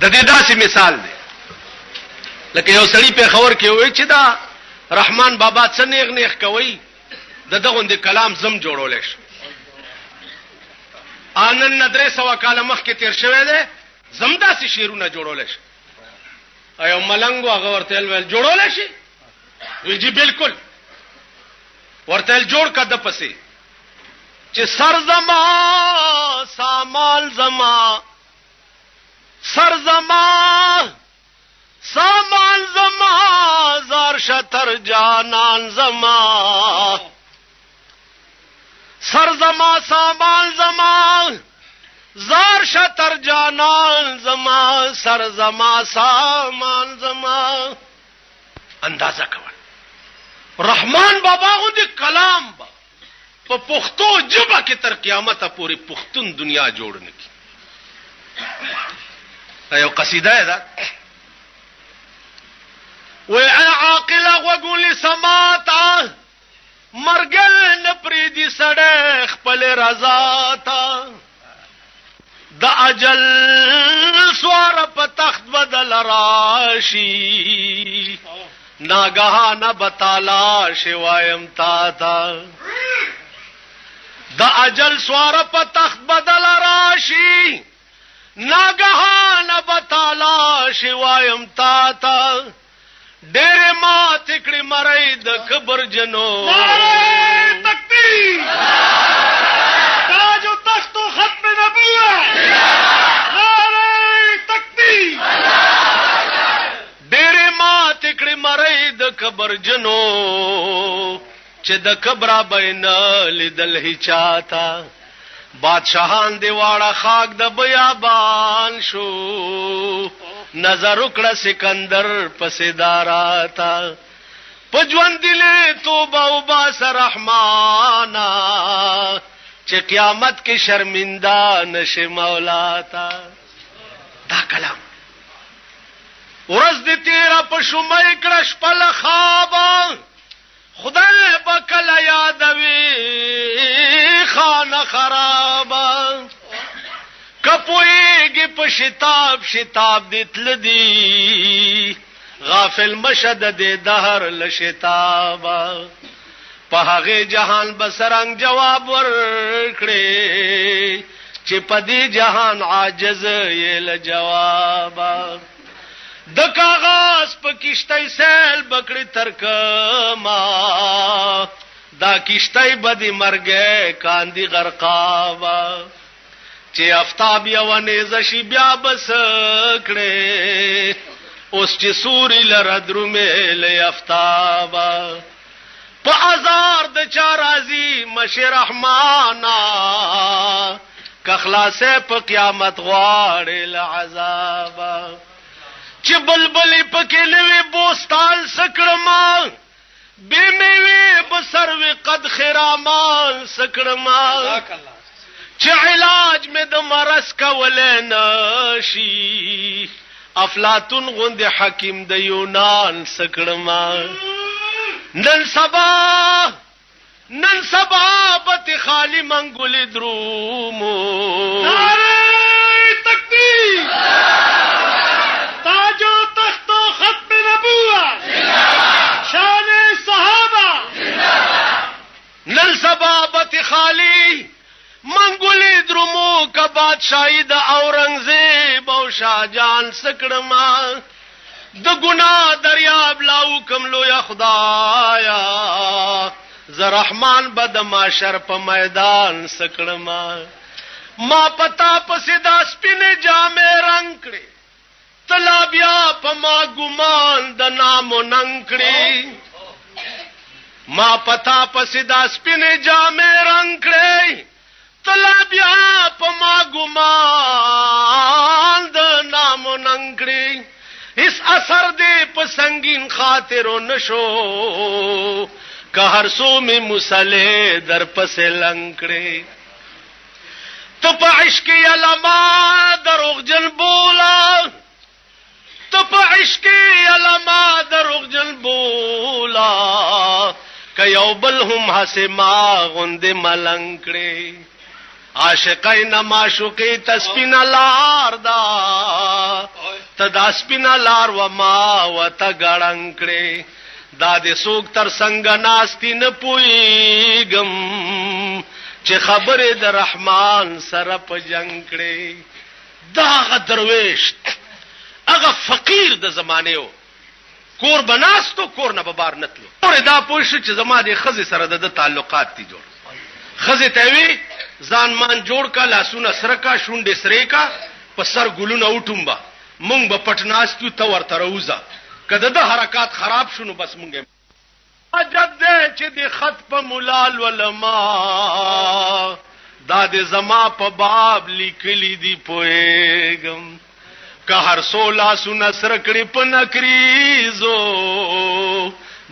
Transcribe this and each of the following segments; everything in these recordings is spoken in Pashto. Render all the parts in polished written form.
د دې داسې مثال دی لکه یو سړی په خبر کې وای چې دا رحمان بابا څه نیغ نیغ کوي دغه د کلام زم جوړول شي انن ندرې سوا کال مخ کې تیر شوی دی زم داسې شیرونه جوړول شي ایو ملنګو هغه ورته ویل جوړول شي وی جی بالکل ورته جوړ کده پسې چې سر زما سامان زما سر زما سامان زما زار شتر جانان زما سر زما سامان زما زار شتر جانان زما سر زما سامان زما اندازه کول رحمان بابا غو دی کلام با په پښتو ژبه کې تر قیامت پورې پښتون دنیا جوړ نکي ایو قصیده ده وای عاقل وګول سماتا مرګل نپریدي سړی خپل رضا تا د اجل سوار په تخت بدل راشي ناګهانه بتالا شوایم تا تا د اجل سوار په تخت بدل راشي ناګهانه بتالا شوایم تا تا ډېر ما تکړه مړی د خبر جنو تکبیر تاج او تخت او ختم نبوت نعره تکبیر ډېر ما تکړه مړی د خبر جنو چې د کبره بین لیدل هی چاته بادشاہان دی واړه خاک د بیابان شو نظر وکړه سکندر پسې داراتا پجوان دل توبه او باس رحمانا چې قیامت کې شرمنده نشي مولا تا دا کلام ورځ دې تیرا په شومای کړه شپل خواب خدای بکل یادوي خانه خرابه کپویږي په شتاب شتاب دتل دی غافل مشد د دهر لشتابه په هغه جهان بسرنګ جواب ورکړي چې په دې جهان عاجز یې ل جواب د کاغذ په کشتۍ سیل بکړی ترکما دا کشتۍ بدی مرګه کاندي غرقاوا چې افتاب یو نيزه شي بیا بس کړي اوس چې سوري لره درومې له افتابا په ازار د چا راضي مشه رحمانا که خلاصې په قیامت غواړي له عذابا چې بلبلې پکې نوې بوستان سکړما بے میوه بسروی قد خرامان سکړما چې علاج مې د مرض کولې نشي افلاطون غوند حکیم د یونان سکړما نن سبا بت خالی منګول درومو نعره تکبیر تاج و تخت و ختم نبوت شان صحابه نن سبا بت خالی منګول درومو کا بادشاہی د اورنګزیب او شاهجان سکړما د ګنا دریاب لاو کم لو یا خدایا ز رحمان بد معاشر په میدان سکړما ما پتا پسې د سپینې جامې رنگ کړې تلا بیا په ما ګمان د نامو ننګ کړې ما پتا پسې د سپینې جامې رنگ کړې تلا بیا په ما ګمان د نامو ننګ کړې اس اثر دې په سنگین خاطرو نشو که هر سو می مسلې در پسې لنکړې ته په عشق علما دروغجن بولا ته په عشق علما دروغجن بولا که یو بل هم حسما غوند ملنکړې عاشقین معشوقې تسبین لار دا ته دا سپینا لار و ما و ته ګړنګ کړې دا دې څوک تر څنګه ناستی نه پوهېږم چې خبرې د رحمان سره په جنګ کړې دا هغه درویش هغه فقیر د زمانه و کور بناستو کور نه ببار نتلو اور دا پوښ چې زما د خزې سره د تعلقات دي جوړ خزې ته وی ځان مان جوړ کا لاسونه سره کا شونډې سره کا په سر ګلونه وټومبا مونږ به پټناستو ته ورته روزه کده د حرکات خراب شونو بس مونږه عجب دې چې د خط په مولال ولما دا د زما په باب لیکلی دی پوهېږم که هر سولا سونه سره کړې په نکریزو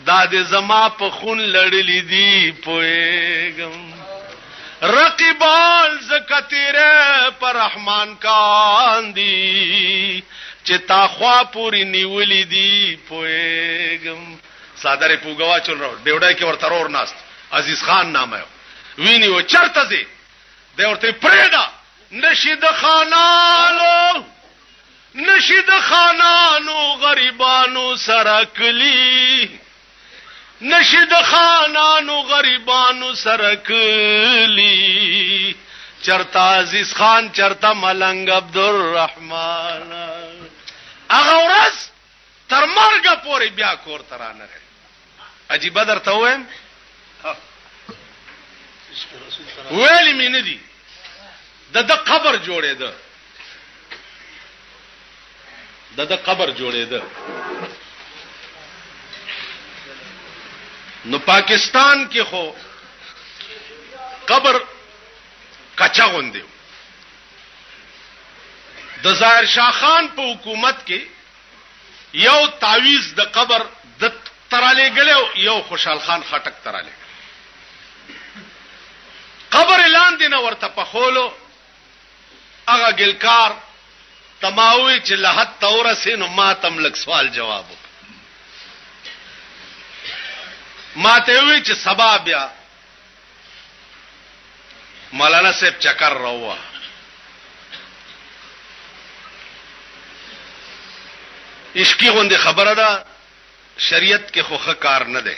دا د زما په خون لړلی دی پوهېږم رقیبان زکتیره پر رحمان کاندی چې تا خوا پوری نیولی دی پوهېږم صادره پوګوا چل راو ډیوډای کې ورته اور ناست عزیز خان نامه ویني و چرته زی د ورته پرېدا نشید خانانو غریبانو سرکلی نشید خانانو غریبانو سرکلی چرتا عزیز خان چرتا ملنگ عبدالرحمن اغا ورځ تر مرګه پورې بیا کور ترانه عجیب درته وایم ویلی مې نه دي د قبر جوړېده د قبر جوړېده نو پاکستان کې خو قبر کچا غوندې د ظاهر شاه خان په حکومت کې یو تعویز د قبر د تراله غلو یو خوشحال خان خټک تراله قبر اعلان دینه ورته په خولو هغه ګلکار تماوي چې لحد تورسینو ما تم لک سوال جواب ما ته وی چې سبا بیا مولانا صاحب چکر راوه عشقی غوندې خبره ده شریعت کې خو کار نه ده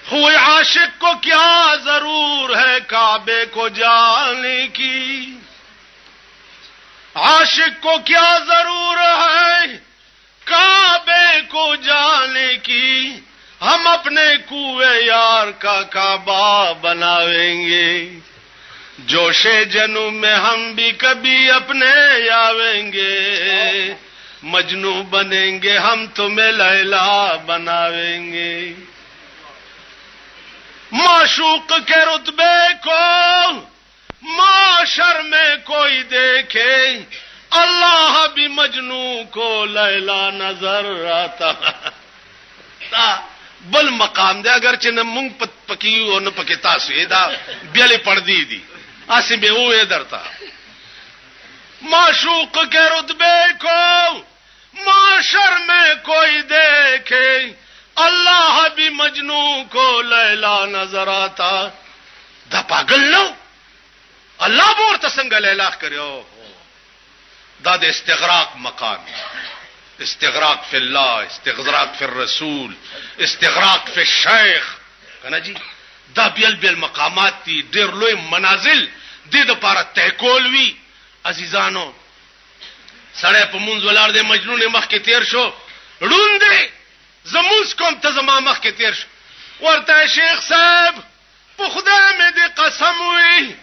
خو عاشق کو کیا ضرور ہے کعبے کو جانے کی عاشق کو کیا ضرور ہے کعبے کو جانے کی ہم اپنے کوئے یار کا کعبہ بناویں گے جوش جنوب میں ہم بھی کبھی اپنے آویں گے مجنو بنیں گے ہم تمہیں لیلا بناویں گے معشوق کے رتبے کو معاشر میں کوئی دیکھے اللہ بھی مجنو کو لیلا نظر آتا بل مقام دے اگر چې نه مونږ پکې او نه پکې تاسو دا بیلې پردی دي اسی به وې درتا معشوق کے رتبے کو معاشر میں کوئی دیکھے اللہ بھی مجنو کو لیلا نظر آتا دا پاگل نو اللہ بور تسنگ لیلا کریو دا د استغراق مقام استغراق فی اللہ استغراق فی الرسول استغراق فی الشیخ کنا جی دا بیل مقامات تی ډیر لوی منازل دې د پاره تهکول وی عزیزانو سړی په مونږ ولار دې مجنون مخ کې تیر شو روندې زموس کوم ته زما مخ کې تیر شو ورته شیخ صاحب په خدای مې دې قسم وی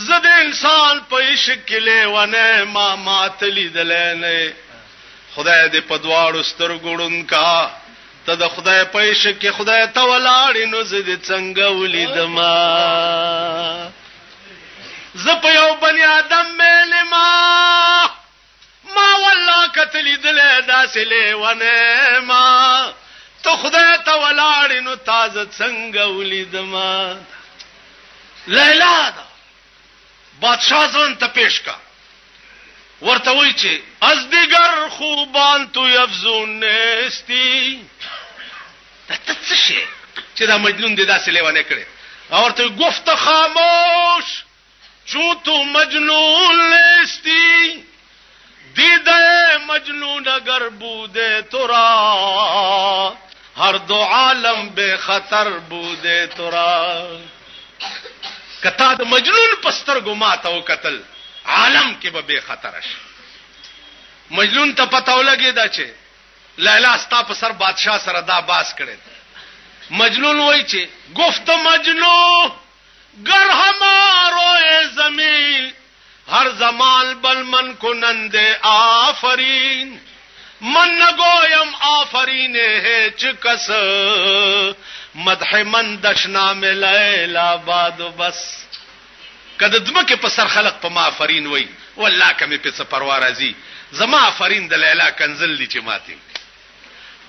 زه د انسان په عشق کې لیونه ما ماتلی دلنه خدای دې په دواړو سترګو ړوند کا ته د خدای په عشق کې خدای ته ولاړې نو زه دې څنګه ولیدما زه په یو بني آدم مې ما والله کتلی دلې داسې لیونه ما ته خدای ته ولاړې نو تازه څنګه ولیدما لیلا دا بادشاہ ځان ته پیش کا ورته وی چې از دیگر خوبان تو افزون نستی ته څه شي چې دا مجنون دې داسې لیونه کړي ورته گفت خاموش چون تو مجنون نستی دیده مجنون اگر بودے ترا ہر دو عالم بے خطر بودے ترا کتا د مجنون پستر گماتا و قتل عالم کې به بے خطر شي مجنون ته پتاو لګی دا چې لیلا ستا په سر بادشاہ سره دا باس کړي مجنون وای چې گفت مجنون گر ہمارو اے زمین ہر زمان بل من کنند آفرین من نگویم آفرین ہے چکس مدح من دشنا میں لیلا بادو بس کد دمکه په سر خلق په ما آفرین وای والله کمه په سپروا راځي زما آفرین د لیلا کنزل دي چې ماتي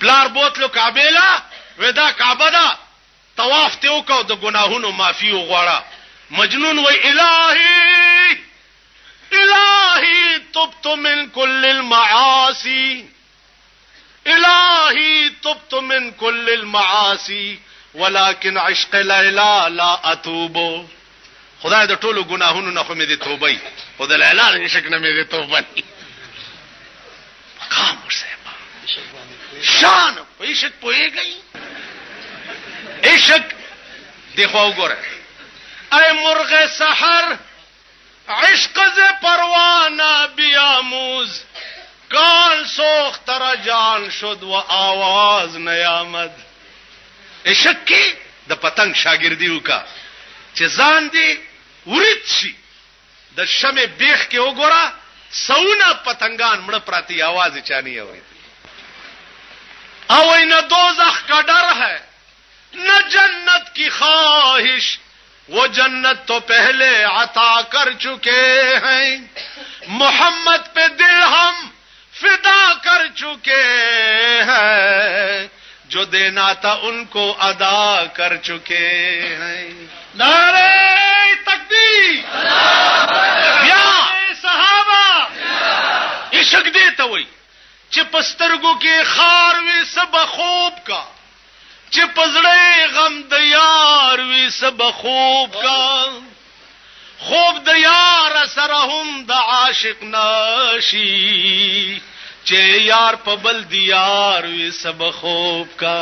پلار بوتلو کعبه لا ودا کعبه دا طواف ته وکاو د ګناهونو معافي وغواړه مجنون وای الہی الہی تبت من كل المعاصي الہی تبت من كل المعاصي ولكن عشق لیلا لا اتوب خدای د ټولو ګناهونو نه خو مې دي توبه خو د لیلا د عشق نه مې دي توبه مقام ورسه شان په عشق پوهیږي عشق دیکھو وګوره اے مرغ سحر عشق ز پروانہ بیاموز کان سوخت تر جان شد و آواز نیامد عشق کی د پتنګ شاګردی وکا چې ځان دی ورید شي د شمع بیخ کې وګوره سونه پتنګان مړه پراتی आवाज چانی اوري او ان دوزخ کا ڈر ہے نہ جنت کی خواہش وہ جنت تو پہلے عطا کر چکے ہیں محمد پہ دل ہم فدا کر چکے ہیں جو دینا تھا ان کو ادا کر چکے ہیں نعرہ تکبیر یا صحابہ عشق دیتا ہوئی چې پسترګو کې خار وي سب خوب کا چې پزړې غم د یار وي سب خوب کا خوب د یار سره هم د عاشق ناشي چې یار په بل دی یار وي سب خوب کا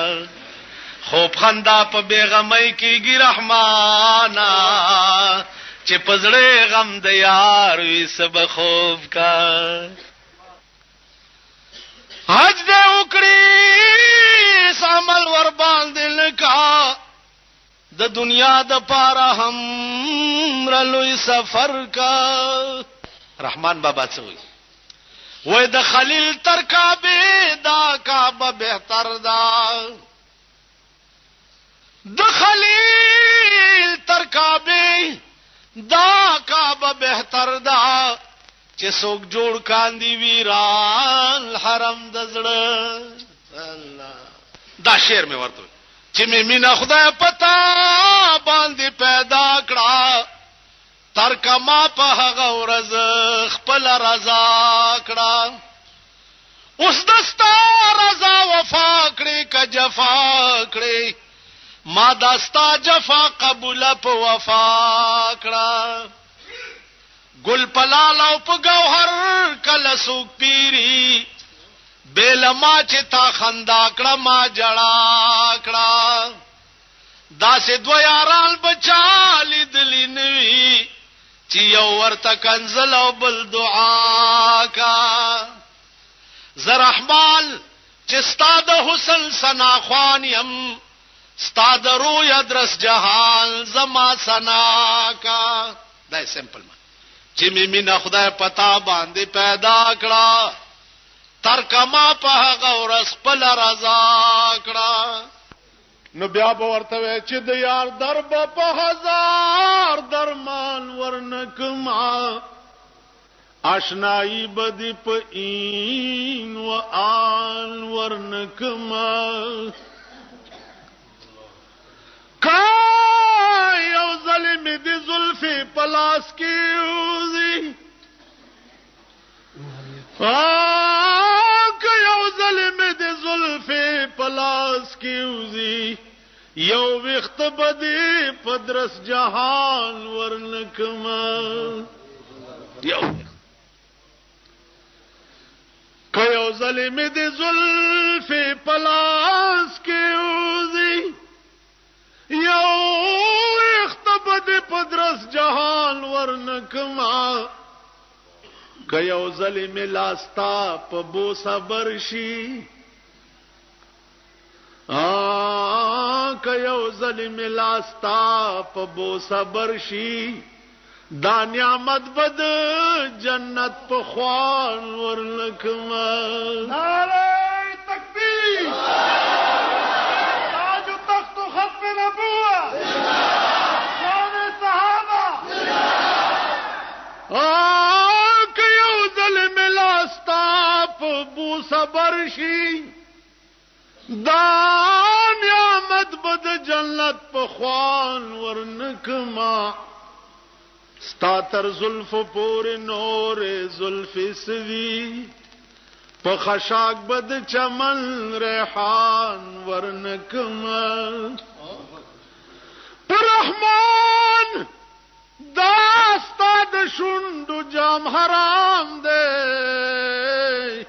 خوب خندا په بیغمۍ کېږي رحمانا چې پزړې غم د یار وي سب خوب کا حج دے اکڑی سامل وربان دل کا د دنیا د پارا ہم رلوی سفر کا رحمان بابا چوئی وے د خلیل تر کعبے دا کعبہ بہتر دا د خلیل تر کعبے دا کعبہ بہتر دا چې څوک جوړ کاندي ویران حرم د زړه الله دا شعر مې ورته چې مې مینا خدای پتا باندې پیدا کړه تر کما په هغه ورځ خپل رضا کړه اوس دستا رضا وفا کړې ک جفا کړې ما دستا جفا قبول په وفا کړه گل پلال او په گوهر کله سوک پیری بیل ما چې تا خندا کړه ما جړا کړه داسې دو یاران بچا لیدلی نوي چې یو ورته کنزل او بل دعا کا زرحمال چې ستا د حسن سنا خوان یم ستا د روی ادرس جهان زما سنا کا دا سمپل چې می مینا خدای پتا باندې پیدا کړه تر کما په هغه ورځ خپل رضا کړه نو بیا به ورته چې د یار درب په هزار درمان ورنکما آشنایی بدی په این و آن ورنکما یو ظلم دی زلفی پلاس کیوزی یو ظلم دی زلفی پلاس کیوزی یو وقت بدی پدرس جهان ورنکما یو که یو ځلې مې د زلفې په لاس کې وځي یو ویښته به دې په درس جهان ورنکما که یو ځلې مې لاس تا په بوسه بر شي که یو ځلې مې لاس تا په بوسه بر شي دا نعمت بد جنت په خوان ورنکما نعره تکبیر تاج و تخت و ختم نبوت شان صحابه که یو ځلې مې لاس تا په بوسه بر شي دا نعمت بد جنت په خوان ورنکما ستا تر زلف پورې نور زلف سوي په خشاک بد چمن ریحان ورنکما پر رحمان دا ستا د شونډو جام حرام دی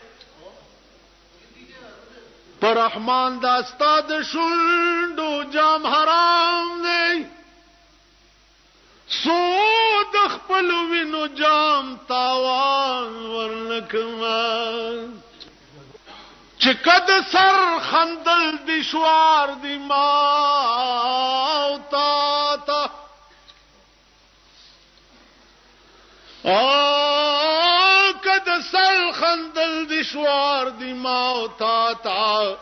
پر رحمان دا ستا د شونډو جام حرام دی سو د خپل وینو جام تاوان ورنکما چې کد سر خندل دی شوار دی ما او تا تا کد سر خندل دی شوار دی ما او تا تا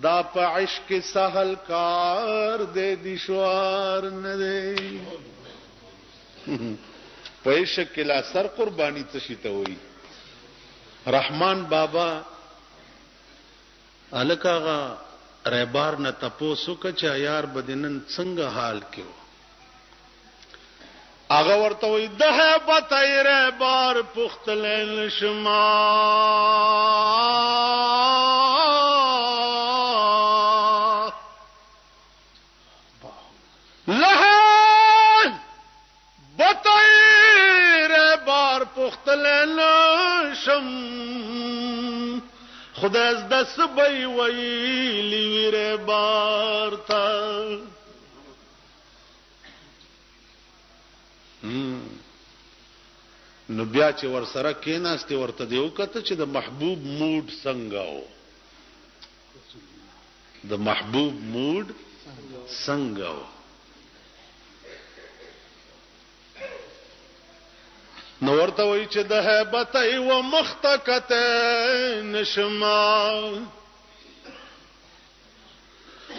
دا په عشق سهل کار دے دی شوار نه دی پیشک کلا سر قربانی تشیته وئی رحمان بابا الکاغا ریبار نه تپوسو کچا یار بدنن څنګه حال کېو هغه ورته وئی ده بتای ریبار پختلل شما خدای از دست بی ویلی ویر بارتا نو بیا چې ور سره کېناستې ورته دی وکته چې د محبوب موډ څنګه و د محبوب موډ څنګه و نو ورته وای چې د هیبت او مختکت نشما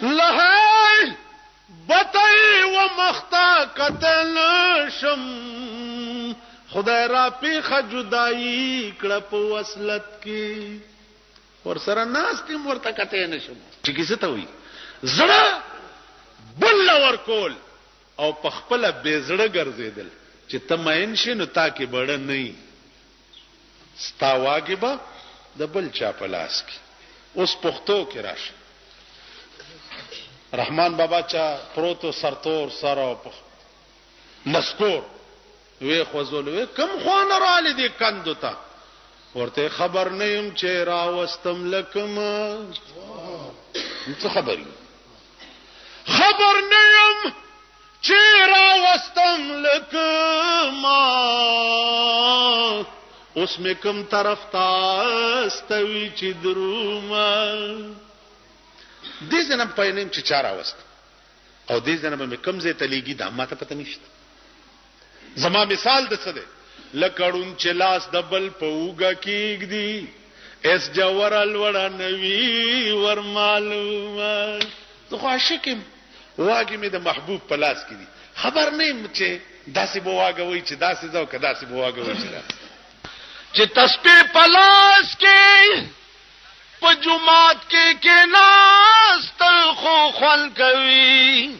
لهی بتای و مختکت نشم خدای را پیخه جدائی کړه په وصلت کې ور سره ناس کې مرتکت نشم چې کیسه ته وای زړه بل ور کول او په خپل بے زړه ګرځیدل چې تماین شي نو تا کې بڑا نه ستا واجبہ د بل چا په لاس کې اوس پښتو کې راشه رحمان بابا چا پروتو سرتور سره مسکور وی خوځول وی کم خوان را لدی کندو تا ورته خبر نیم چې راوستم لکم څه خبري خبر نیم چیرا وستم لکما اس میں کم طرف تاستوی چی دروما دی زنم پاینیم چی چارا وست او دی زنم میں کم زی تلیگی دا ما تا پتا نشتا زما مثال دسته ده لکړون چې لاس دبل پوګه کېږدي اس جوور الوړه نوی ور معلومه زه خو عاشقم واګې مې د محبوب په لاس کې دي خبر نه يم چې داسې به واګوي چې داسې ځو که داسې به واګوي چې تسبیح په لاس کې په جمعات کې ناستل خو خوان کوي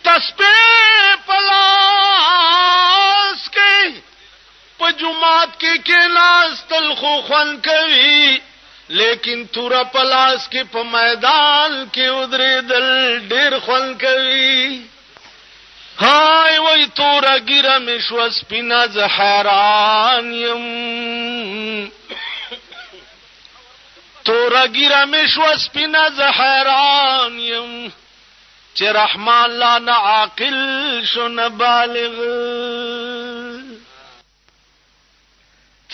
تسبیح په لاس کې په جمعات کې ناستل خو خوان کوي لیکن تورا پلاس کې په میدان کې ودرېدل ډېر خوان کوي هاي وای تورا ګیره مې شو سپینا زه حیران یم تورا ګیره مې شوه سپینه زه حیران یم چې رحمان لا نه عاقل شو نه بالغ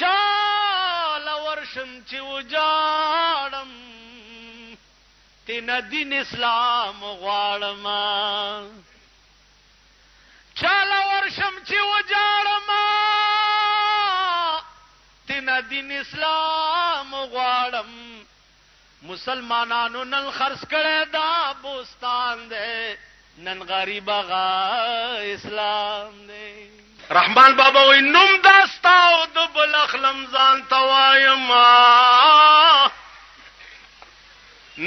چاله ورشم چې وجاړم تینا دین اسلام غواړم چاله ورشم چې وجاړم تینا دین اسلام غواړم مسلمانانو نن خرڅ کړه دا بوستان دے نن غریب غا اسلام دے رحمان بابا وی نوم داستاو د بلخلم ځان توایم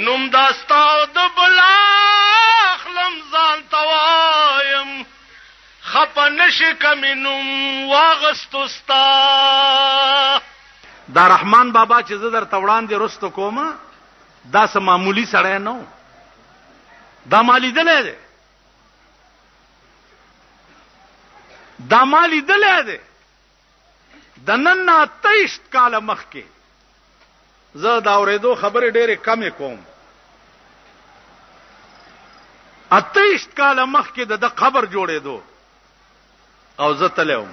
نوم داستاو د بلخلم ځان توایم خپه نشي کمی نوم واغستوستا دا رحمان بابا چې زه در توړان دي رستو کومه دا سم معمولی سړی نو دا مالی دلې ده دا مالی دلې ده د نن 23 کال مخکې زه دا اورېدو خبرې ډېرې کمې کوم 28 کال مخکې د قبر جوړېدو او زه تلم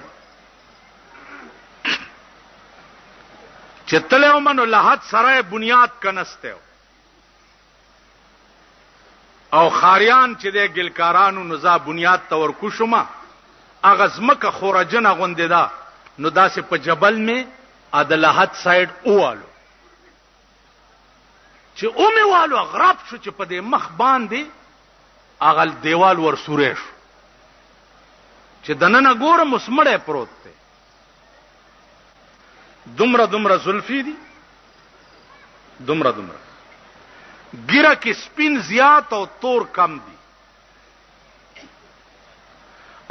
چې تلم نو لحد سره بنیاد کنسته او خاریان چې د ګلکارانو نزا بنیاد تور کو شوما اغزمکه خورجنه غوندې دا نو داسې په جبل می ادلحد سایډ اوالو چې اومه والو غراب شو چې په دې مخ باندې اغل دیوال ور سورې شو چې دننه ګورم مسمړې پروت دی دومره زلفی دي دومره ګیره کې سپین زیات او تور کم دي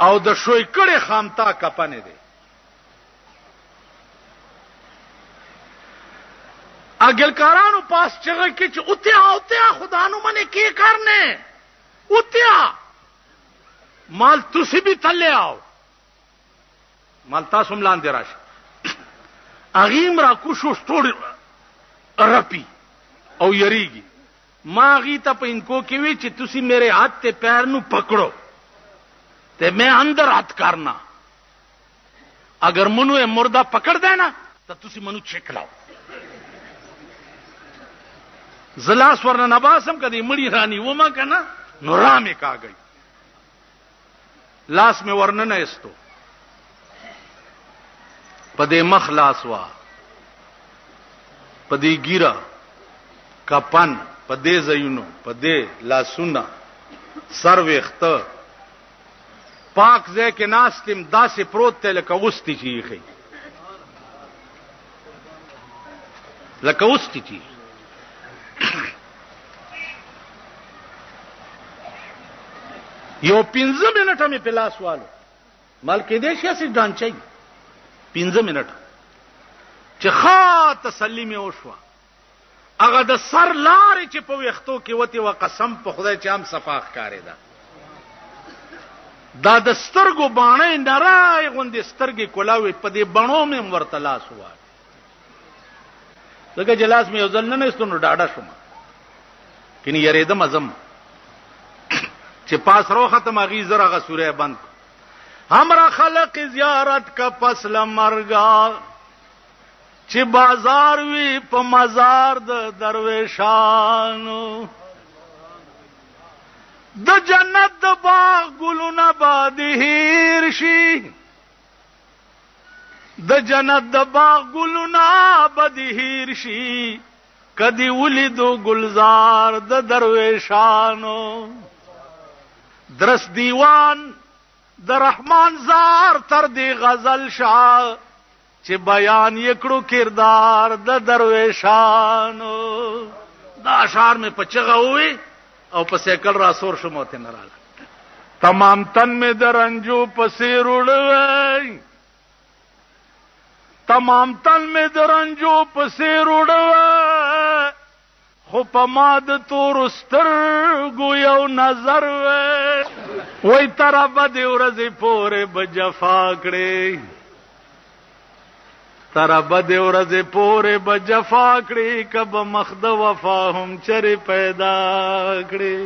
او د شوي کړي خامتا کپنه دي اګلکارانو پاس چغه کې چې اوتیا خدانو منه کې کرنے اوتیا مال تسی بھی تلے آو مال تاسو ملان دی راشي اغیم را کوشو سټوډ رپی او یریږي ما غی ته په انکو کې وی چې تسی میرے ہاتھ تے پیر نو پکڑو تے میں اندر ہاتھ کرنا اگر منو اے مردہ پکڑ دینا تو تسی منو چھکلاو زلاس ورنہ نباسم کدی مڑی رانی وما کنا نو رامے کا گئی لاس میں ورنہ استو پدے مخ لاس وا پدی گیرا کپن پدے زینو پدے لاسونا سر ویخت پاک زے کے ناستم دا سے پروت تے لکوستی چیخی لکوستی چیخ یو 15 منټه می پلاس والو مال کې دې شي سي ډانچي 15 منټه چې خا تسلی می وشو هغه د سر لارې چې په وختو کې وتی و قسم په خدای چې هم صفاخ کاری دا د سترګو باندې نړای غوندې سترګې کولاوي په دې بڼو مې ورته لاس وای دغه جلاس مې ځل نه نستونو ډاډه شوم کینی یریدم ازم چې پاس رو ختم اغي زرغه سوره بند हमरा خلق زیارت کا پسل مرگا چې بازار وی په مزار د درویشانو د جنت د باغ ګلونه باد هیر شي د جنت د باغ ګلونه باد هیر شي کدی ولیدو گلزار د درویشانو درس دیوان د رحمان زار تر دی غزل شاه چې بیان یکړو کردار د درویشانو دا اشعار میں پچغه ہوئی او په سیکل را سور شمو ته نراله تمام تن میں درنجو پسیر اڑوي تمام تن میں درنجو پسیر اڑوي خو په ماد تور سترګو یو نظر وای تر بده ورځې پورې بجفا کړې تر بد ورځ پورې به جفا کړي کب مخد وفا هم چر پیدا کړي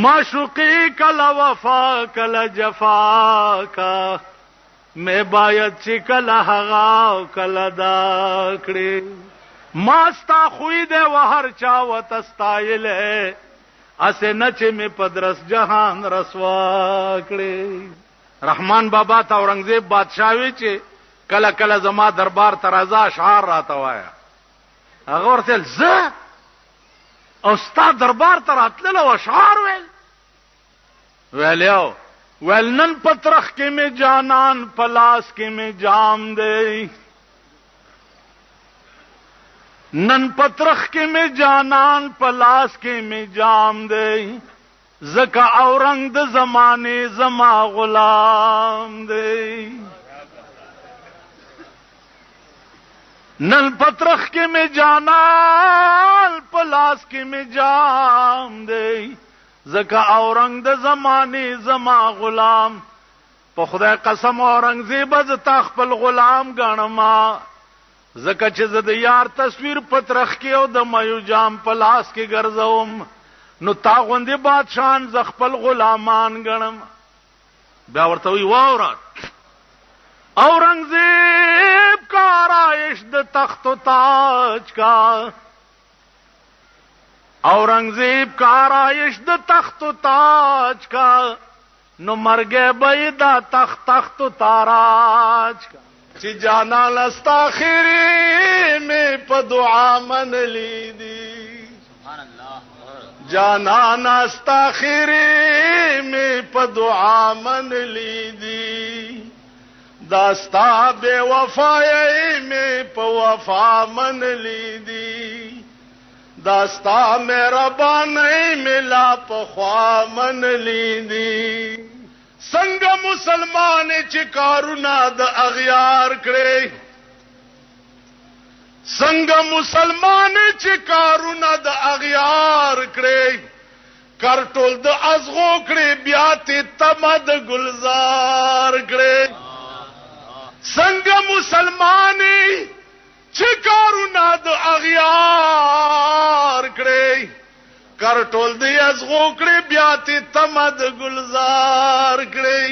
معشوقی کلا وفا کلا جفا کا میں باید چې کلا هغا کلا دا کړي ماستا خوی دے وهر چا وتستایل اسه نچ می پدرس جهان رسوا کړي رحمان بابا تا اورنګزیب بادشاہوي چې کله کله زما دربار ترازا اشعار راته وایا هغه ورته ز او ستا دربار ته راتلل او اشعار ویلیو ویل نن پترخ کې می جانان پلاس کې می جام دی نن پترخ کې می جانان پلاس کې می جام دی زکا اورنګ د زمانه زما غلام دی نن پترخ کې می جانان پلاس کې می جام دی زکا اورنګ د زمانه زما غلام په خدای قسم اورنګزیب ز تا خپل غلام غنما زکه چې زه د یار تصویر پترخ کې او د مایو جام پلاس کې ګرځوم نو تا غوندې بادشاہان ز خپل غلامان غنم بیا ورته وی واورات اورنګزیب کا آرائش د تخت و تاج کا اورنګزیب کا آرائش د تخت و تاج کا نو مرګه بيدا تخت و تاراج کا چې جانا لستا خیری میں په دعا من لیدی سبحان الله جانا نستا خیری میں په دعا من لیدی داستا بے وفائی میں په وفا من لیدی داستا مهربانی ملا په خوا من لیدی څنګه مسلمان چې کارونه د اغیار کړي څنګه مسلمان چې کارونه د اغیار کړي کرټول د ازغو کړي بیا ته تمد گلزار کړي څنګه مسلمان چې کارونه د اغیار کړي کرټول دی ازغو کړي بیا ته تمد گلزار کړي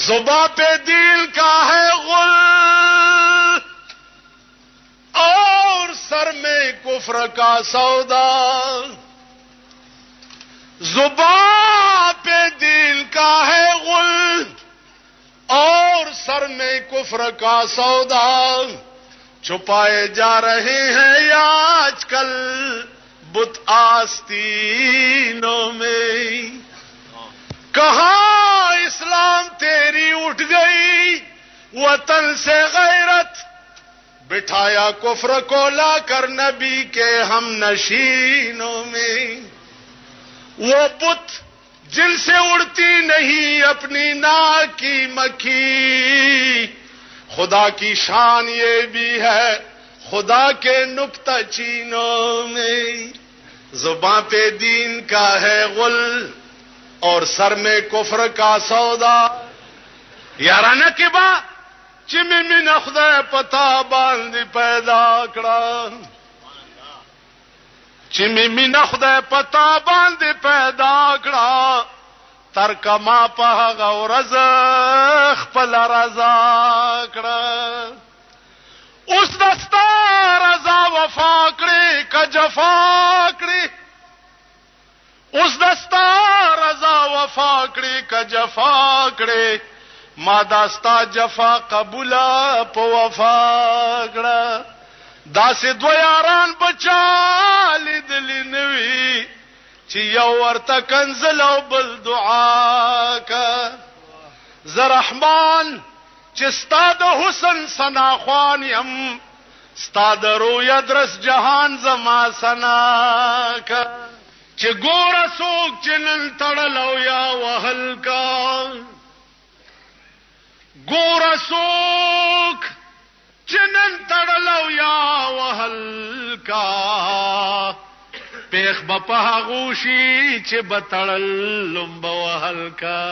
زبا پہ دل کا ہے غل اور سر میں کفر کا سودا زبا پہ دل کا ہے غل اور سر میں کفر کا سودا چھپائے جا رہے ہیں یا آج کل بت آستینوں میں کہاں اسلام تیری اٹھ گئی وطن سے غیرت بٹھایا کفر کو لا کر نبی کے ہم نشینوں میں وہ بت جن سے اڑتی نہیں اپنی ناک کی مکھی خدا کی شان یہ بھی ہے خدا کے نکتہ چینوں میں زباں پہ دین کا ہے غل اور سر میں کفر کا سودا یارانه کې با چې مې نه خدای پتا باندې پیدا کړه چې مې نه خدای پتا باندې پیدا کړه تر کما په هغه ورځ خپل رضا کړه اوس دستا رضا وفا کړې ک جفا کړې اوس دستا رضا وفا کړې ک جفا کړې ما داستا جفا قبول په وفا کړه داسې دو یاران بچا لیدلی نوي چې یو ورته کنزل او بل دعا کا ز رحمان چې ستا د حسن سنا خوان یم ستا د رویا درس جهان زما سنا کا چې ګوره څوک چې نن تړلو یا وهل کا ګوره څوک چې نن تړلو یا وهل کا پیخ بپا غوشی چې بتړل لمبا وهل کا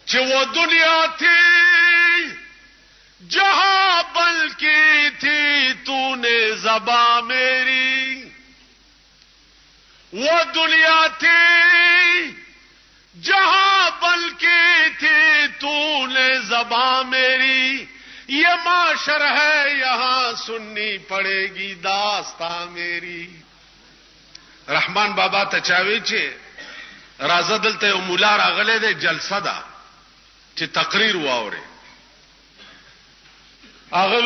چې و دنیا تھی जहां बल की थी तूने ज़बां मेरी, वो दुनिया थी जहां बल की थी तूने ज़बां मेरी, ये माशर है यहां सुननी पड़ेगी दास्तां मेरी। रहमान बाबा तचावी चे राजा दलते मुला रागले दे जलसा दा चे तकरीर हुआ और आगे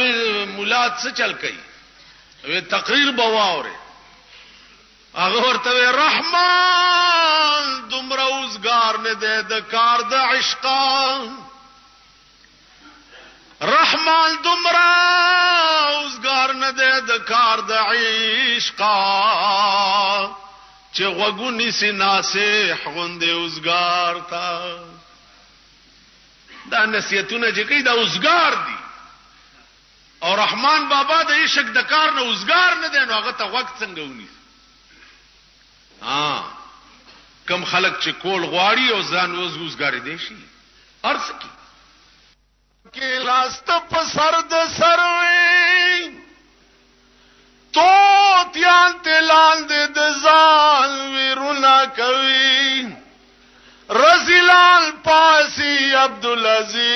मुला से चल गई वे तकरीर बवा और आगे वर्ते रहमान दुमरा उजगार ने दे दकार द इश्का, रहमान दुमरा उजगार ने दे दकार द इश्का, चे वगुनी सी नासे गुंदे उजगार था। दा नसीहतुने जे कई दा उजगार दी और रहमान बाबा द इश्क दकार ने उजगार ने दे नो ता वक्त संगे उनी। हां कम खलक चे कोल गवाड़ी और जान उजगारी देशी अर्ज की के रास्त पसर्द सरवे तो त्यान तेलान दे दजान विरुना कवि रजीलाल पासी अब्दुल अजीमा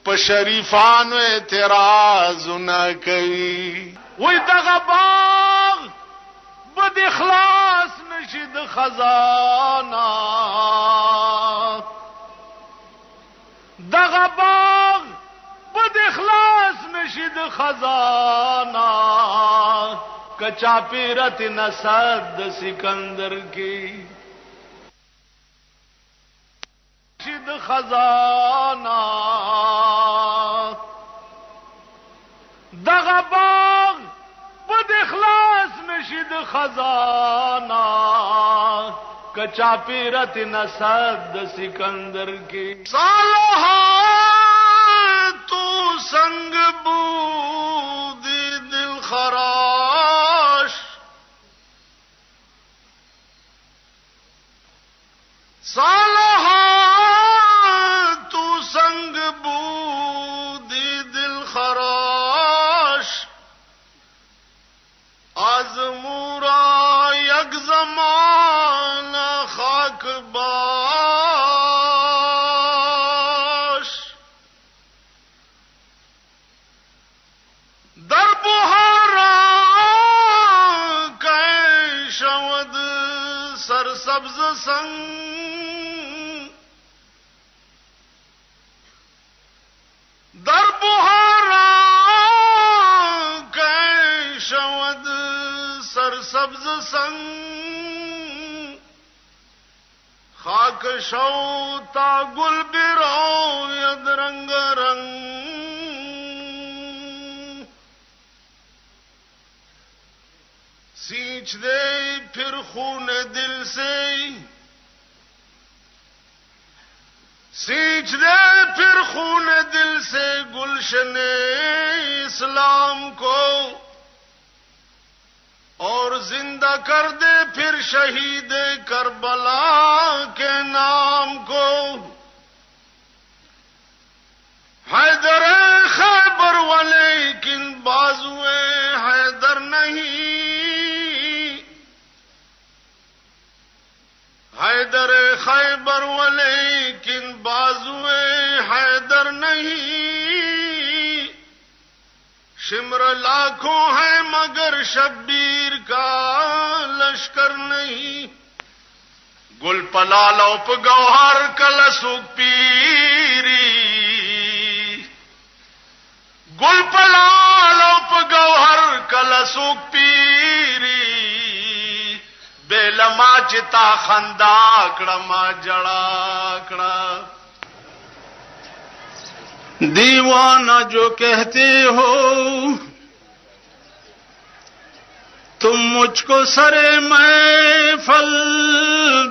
पशरीफान एतराज न कवि। वही दगा बाग बद इखलास नशीद खजाना, दगा बाग बद इखलास नशीद खजाना, कचा पीरत नसद सिकंदर की नशीद खजाना, दगा बाग बद इखलास नशीद खजाना, कचा पीरत नसद सिकंदर की। सालहा तू संग बूदी दिल खराश, सालहा तू संग बूदी दिल खराश, आजमूरा यक ज़माना खाक बाश, दर बुहारा कै शवद सरसब्ज संग, दर बुहारा कै शवद सरसब्ज संग, खाक शौता गुल बिरो यद रंग रंग, सींच दे फिर खून दिल से, सींच दे फिर खून दिल से गुलशने इस्लाम को, और जिंदा कर दे फिर शहीद करबला के नाम को। हैदर खैबर वाले किन बाजुए हैदर नहीं, हैदर खैबर वाले किन बाजुए हैदर नहीं, शिमर लाखों है मगर शब्बीर का लश्कर नहीं, गुल पलालोप गौहर कलसुक पीरी, गुल पलालोप गौहर कलसुक पीरी, बेलमा चिता खंदाकड़ा मा जड़ाकड़ा। दीवाना जो कहते हो तुम मुझको सरे महफल,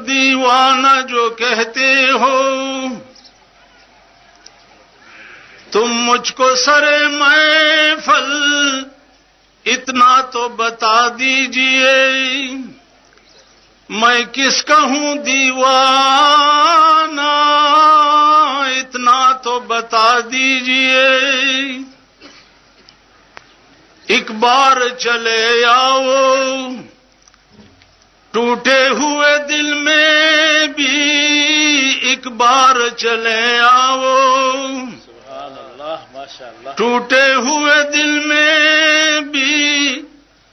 दीवाना जो कहते हो तुम मुझको सरे महफल, इतना तो बता दीजिए मैं किसका हूं दीवाना, इतना तो बता दीजिए, एक बार चले आओ, टूटे हुए दिल में भी एक बार चले आओ। सुभान अल्लाह, माशाअल्लाह। टूटे हुए दिल में भी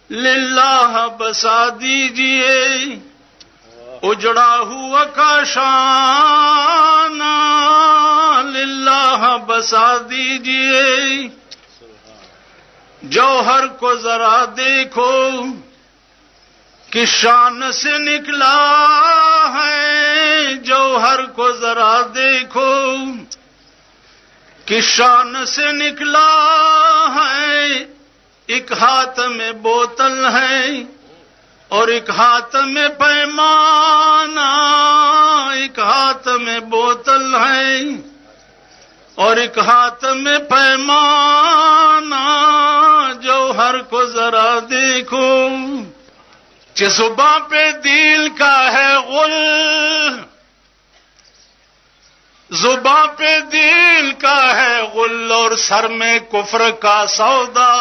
लिल्लाह बसा दीजिए, उजड़ा हुआ काशाना लिल्लाह बसा दीजिए। जौहर को जरा देखो किस शान से निकला है, जौहर को जरा देखो किस शान से निकला है। एक हाथ में बोतल है और एक हाथ में पैमाना, एक हाथ में बोतल है और एक हाथ में पैमाना। जौहर को जरा देखो कि जुबां पे दिल का है गुल, जुबां पे दिल का है गुल और सर में कुफ्र का सौदा।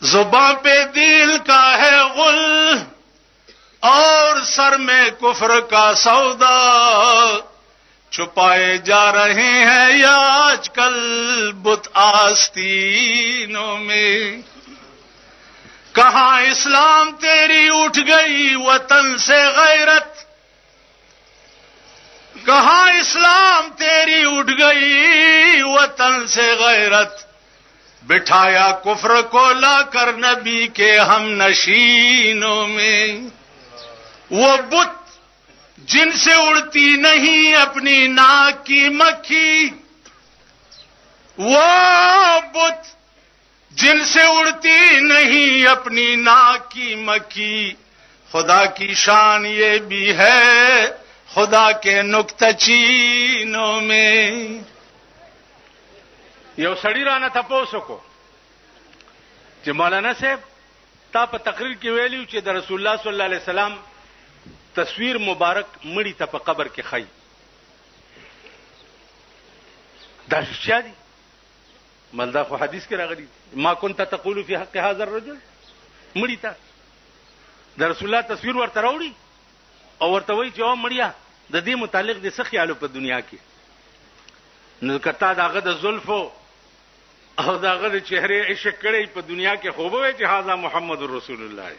जुबां पे दिल का है गुल और सर में कुफ्र का सौदा। छुपाए जा रहे हैं या आजकल बुत आस्तीनों में। कहां इस्लाम तेरी उठ गई वतन से गैरत, कहां इस्लाम तेरी उठ गई वतन से गैरत। बिठाया कुफ्र को लाकर नबी के हम नशीनों में। वो बुत जिनसे उड़ती नहीं अपनी नाक की मक्खी, वो बुत जिनसे उड़ती नहीं अपनी नाक की मक्खी। खुदा की शान ये भी है खुदा के नुक्तचीनों में। یو سړی رانه تاسو کو چې مولانا صاحب تا په تقریر کې ویلیو چې د رسول الله صلی الله علیه وسلم تصویر مبارک مړی ته په قبر کې خای. دا څه دي؟ ملدا خو حدیث کې راغلی ما كنت تقول في حق هذا الرجل. مړی ته د رسول الله تصویر ورته راوړي او ورته وایي چې او مړیا د دې متعلق د څه خیالو په دنیا کې. نو کته داغه د زلفو او داغه د چهره عشق کړي په دنیا کې خوب وي چې هاذا محمد رسول الله.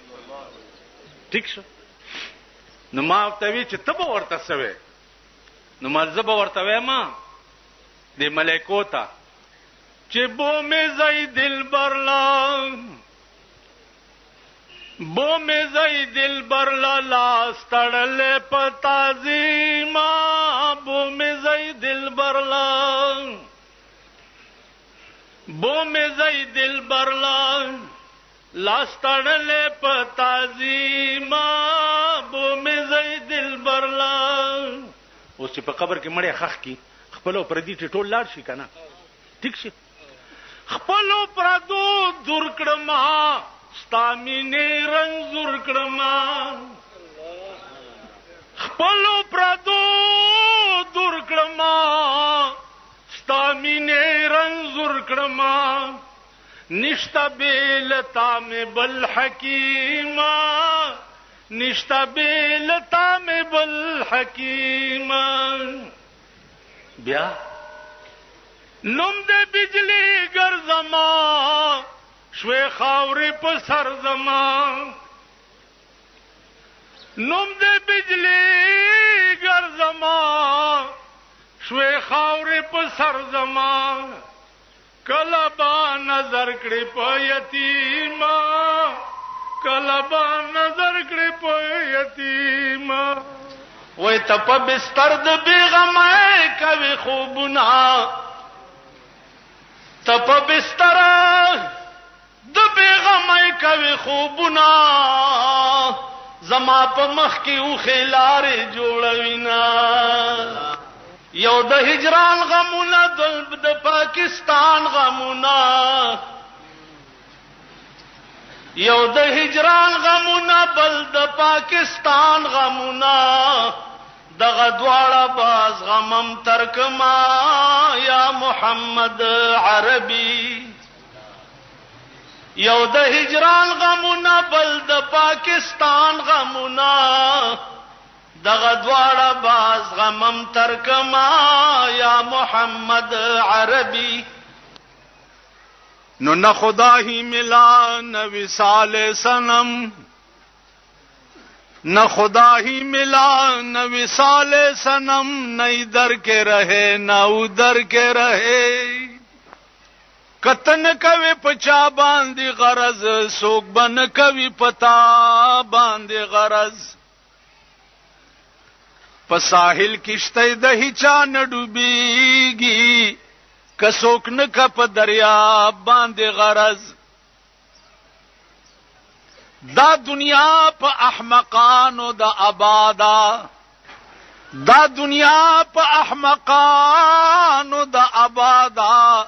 ٹھیک شو. نو ما ته وی چې تبه ورته سوي، نو ملزب ورته وای ما د ملائکو ته چې بو می زئی دل برلا، بو می زئی دل برلا لاس تړل پتا زیما، بو می زئی دل برلا، بو می زئی دل برلا لاس تړل پتا زیما، بو می زئی دل برلا. اوس چې په قبر کې مړی خخ کی خپلو پردي ټټول لاړ شي کنه. ٹھیک شي. خپلو پردو دور کړما ستامینه رنگ زور کړما، خپلو پردو دور کړما ستامینه رنگ زور کړما. نشتا بیلتا میں بل حکیما، نشتا بیلتا میں بل حکیما. بیا نم دے بجلی گر زما شوے خاوری پا سر زما، نم دے بجلی گر زما شوے خاوری پا سر زما. کلبا نظر کڑی پا یتیما، کلبا نظر کڑی پا یتیما. وی تپا بستر د بیغمائی کوي خوبنا، تپا بستر د بیغمائی کوي خوبنا. زما پا مخ کی اوخی لاری جوڑوینا. یو د هجران غمونا د پاکستان غمونا، یو د هجران غمونا بل د پاکستان غمونا. دغه دواړه باز غمم ترکما یا محمد عربي یو د هجران غمونه بل د پاکستان غمونه دغه دواړه باز غمم ترکما یا محمد عربي نو نہ خدا ہی ملا نہ وصال صنم نہ خدا ہی ملا نہ وصال صنم نہ ادھر کے رہے نہ ادھر کے رہے کتن کوي پچا باندې غرض سوک بن کوي پتا باندې غرض په ساحل کشته د هچا نه ډوبېږي کسوک نه کپ دریا باندې غرض دا دنیا په احمقانو د آبادا دا دنیا په احمقانو د آبادا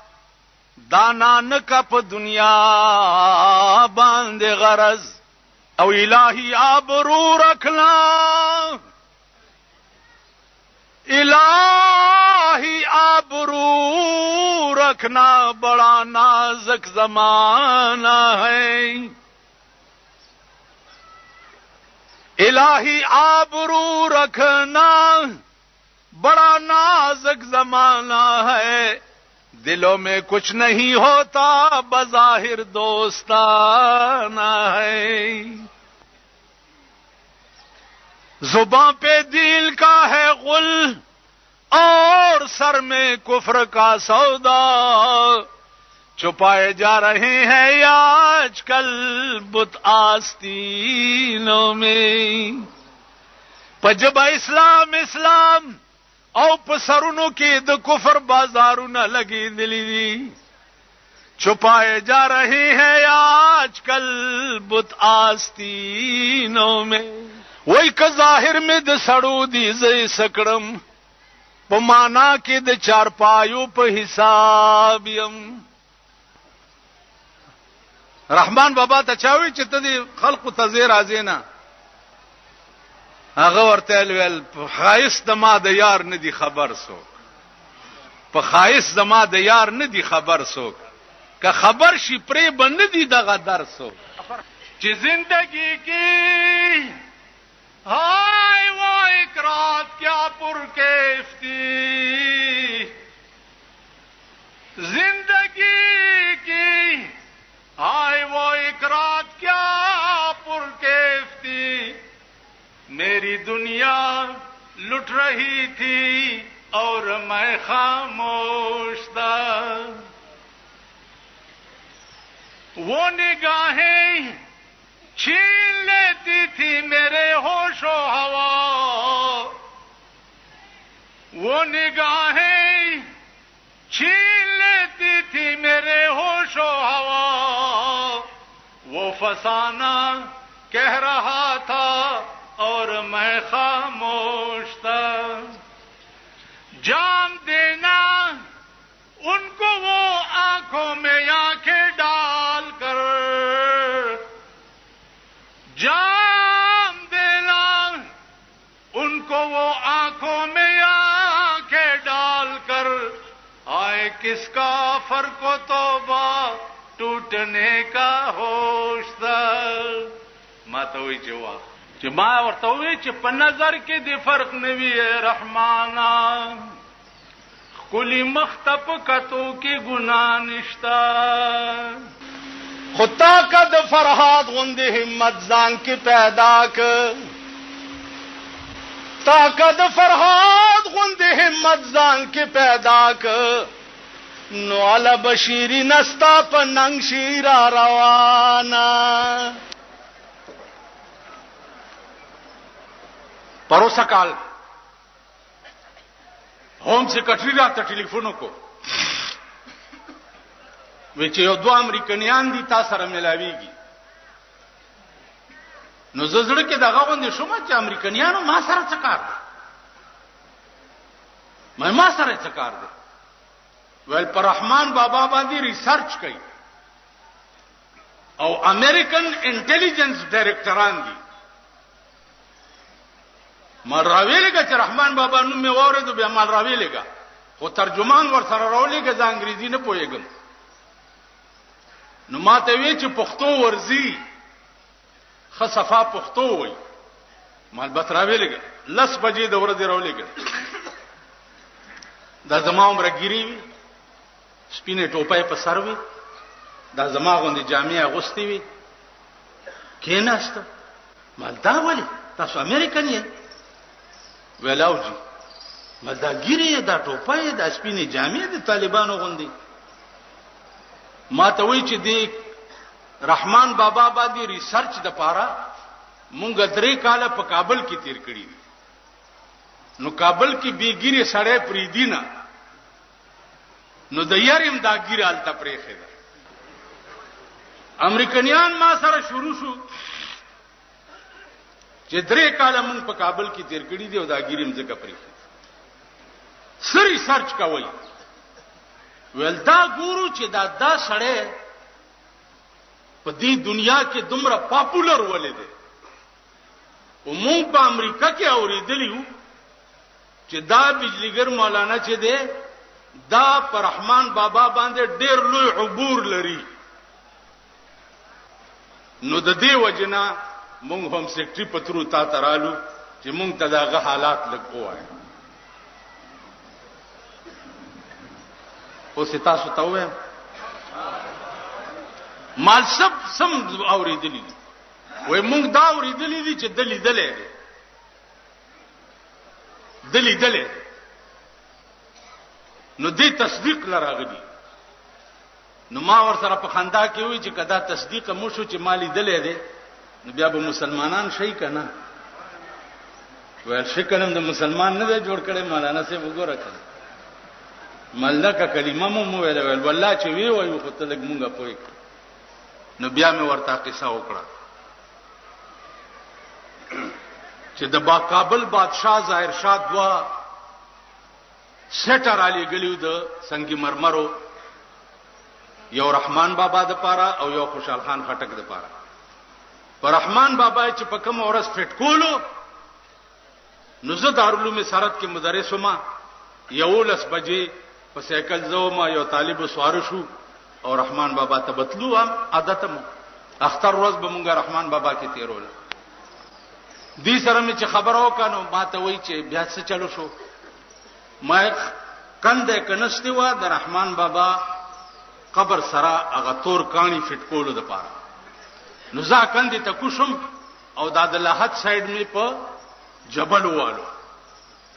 دانا نکپ دنیا باندې غرض او الہی آبرو رکھنا الہی آبرو رکھنا بڑا نازک زمانہ ہے الہی آبرو رکھنا بڑا نازک زمانہ ہے دلوں میں کچھ نہیں ہوتا بظاہر دوستانہ ہے زباں پہ دل کا ہے غل اور سر میں کفر کا سودا چھپائے جا رہے ہیں آج کل بت آستینوں میں پجب اسلام اسلام او پسرونو کې د کفر بازارونه لګي دي چھپائے جا رہے ہیں آج کل بت آستینوں میں وای که ظاهر میں د سړو دي زې سکړم په معنا کې د چارپایو په حساب يم رحمان بابا ته چاوي چې ته دي خلق تزیر ازینا هغه ورته ویل په خایس د ما د یار نه دی خبر سوک په خایس د ما د یار نه دی خبر سوک که خبر شي پرې بند دی دغه درس چې زندگی کی ہائے وہ ایک رات کیا پرکیف تھی زندگی کی ہائے وہ ایک رات کیا پرکیف تھی میری دنیا لٹ رہی تھی اور میں خاموش تھا وہ نگاہیں چھین لیتی تھی میرے ہوش و ہوا وہ نگاہیں چھین لیتی تھی میرے ہوش و ہوا وہ فسانہ کہہ رہا تھا اور میں خاموش تھا جام دینا ان کو وہ آنکھوں میں آنکھیں ڈال کر جام دینا ان کو وہ آنکھوں میں آنکھیں ڈال کر آئے کس کا فرق و توبہ ټوټنے کا ہوش تھا ما ته وی جواب چې ما ورته وی چې په نظر کې د فرق نوی رحمانا کلی مختپ کتو کې ګناه نشتا خطا کا د فرحات غند همت ځان کې پیدا ک طاقت فرحات غند همت ځان کې پیدا ک نو علی بشیری نستا په ننګ شیرا روانه پروسا کال ہوم سیکرٹری راته ټلیفون وکړو وی چې یو دوه امریکایان دي تاسو سره ملاویږي نو زړه کې دغه غوندې شوم چې امریکایانو ما سره څه کار دی ما سره څه کار دی ول پر رحمان بابا باندې ریسرچ کوي او امریکن انټيليجنس ډایریکټران دي مال راویلګه چې رحمان بابا نوم مې واورېدو بیا مال راویلګه خو ترجمان ور سره راولېګه ځا انګریزي نه پوهېږم نو ما ته وی چې پښتو ورزي خصفا پښتو وای مال بس راویلګه 10 بجې د ورځې راولېګه دا زما عمر ګيري وي سپینه ټوپه په سر وي دا زما غوندې جامې اغوستې وي کېناست مال دا ولې تاسو امریکن یې ویلاوجی مال دا ګيري دا ټوپه دا سپینه جامې د طالبانو غوندې ما ته وی چې دی رحمان بابا باندې ریسرچ د پاره مونږ 3 کاله په کابل کې تیر کړی نو کابل کې بیګيري سړی پریدینا نو د یاریم دا ګیره الته پرېخه ده امریکایان ما سره شروع شو چې 3 کاله مونږ په کابل کې تیر کړی دی او دا ګیریم ځکه پرېخه سری سرچ کوي ولدا ګورو چې دا سړی په دې دنیا کې دومره پاپولر ولې دی او مونږ په امریکا کې اوریدلیو چې دا بجلیګر مولانا چې دی دا پر رحمان بابا باندې ډېر لوی عبور لري نو د دې وجنا مونږ هم سیکټری پترو تا ترالو چې مونږ ته داغه حالات لګ وایي خو ستا سو ته وایم مال سم اوریدلی وای مونږ دا اوریدلی دي چې دلی نو دې تصدیق لراغلی نو ما ور سره په خندا کې وی چې کدا تصدیق مو شو چې مالی دلې دي نو بیا به مسلمانان شي کنه ول شکلم د مسلمان نه جوړ کړي مولانا سے وګوره کړه ملکه کلمه مو ویل والله چې وی وای خو ته لګ مونږه پوي نو بیا مې ورته قصه وکړه چې د با کابل بادشاہ ظاهر شاه دوا سټر علی غلیو د سنگي مرمرو یو رحمان بابا د پاره او یو خوشحال خان خټک د پاره پر رحمان بابا چې په کوم اورس فټ کولو نو زه دارالعلوم سرت کې مدرس وم یو 10 بجې په سایکل زوم یو طالب سوار شو او رحمان بابا ته بتلو هم عادتم اختر روز به مونږه رحمان بابا کې تیرول دې سره مې چې خبرو کانو ما ته وای چې بیا څه چلو شو ما کنده کنستی و د رحمان بابا قبر سره هغه تور کانی فټ کولو د پاره نو ځا کنده ته کوشم او د لحد سایډ می په جبل والو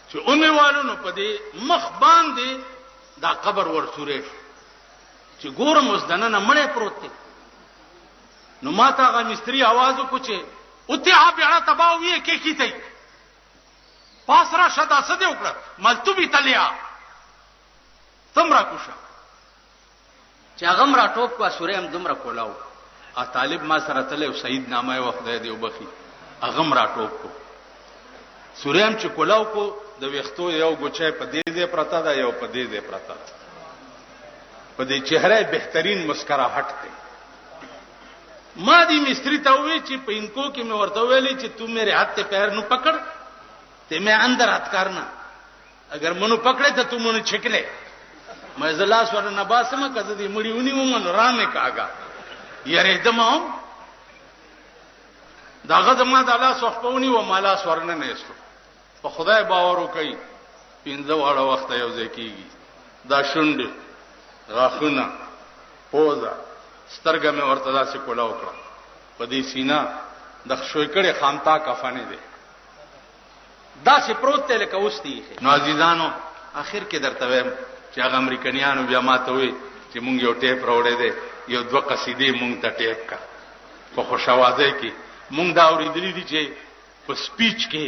چې اونې والو نو په دې مخ باندې دا قبر ورسورې چې ګورم اوس دنه مړې پروت دی نو ما ته هغه مستری आवाज وکړ چې اوته بیا تباوی کې کیته پاسرا شدا سده وکړه ملتوبي تلیا تمرا کوشه چې هغه مرا ټوپ کو سوریم دمر کولاو ا طالب ما سره تله سید نامه وخت دی وبخي هغه مرا ټوپ کو سوریم چې کولاو کو د وختو یو ګوچې په دې دې پرتا دا یو په دې دې پرتا په دې چهره بهترین مسکراهټ دی ما دی مستری ته وی چې په انکو کې مې ورته ویلې چې تو میرے ہاتھ ته پیر نو پکڑ ته میں اندر ہاتھ کرنا اگر منو پکڑے ته تو منو چھکلے میں زلاس ور نباسم کزه دی مړی ونی ومن رامه کاګه یاره دمو داغه زما د الله صحبونی و مالا سورنه نه استو په خدای باور وکي پینځه واړه وخت یو ځکیږي دا شوند غاخونه پوزا سترګه مې ورته داسې کولا وکړه په دې سینا د شوي کړي خامتا کفانه دي دا چې پروت ته لکه اوستي نو عزیزانو اخر کې درته وایم چې هغه امریکایانو بیا ماته وي چې مونږ یو ټیپ راوړې دي یو 2 قصیدې مونږ ته ټیپ کا په خوشاوازه کې مونږ دا اورېدلې دي چې په سپیچ کې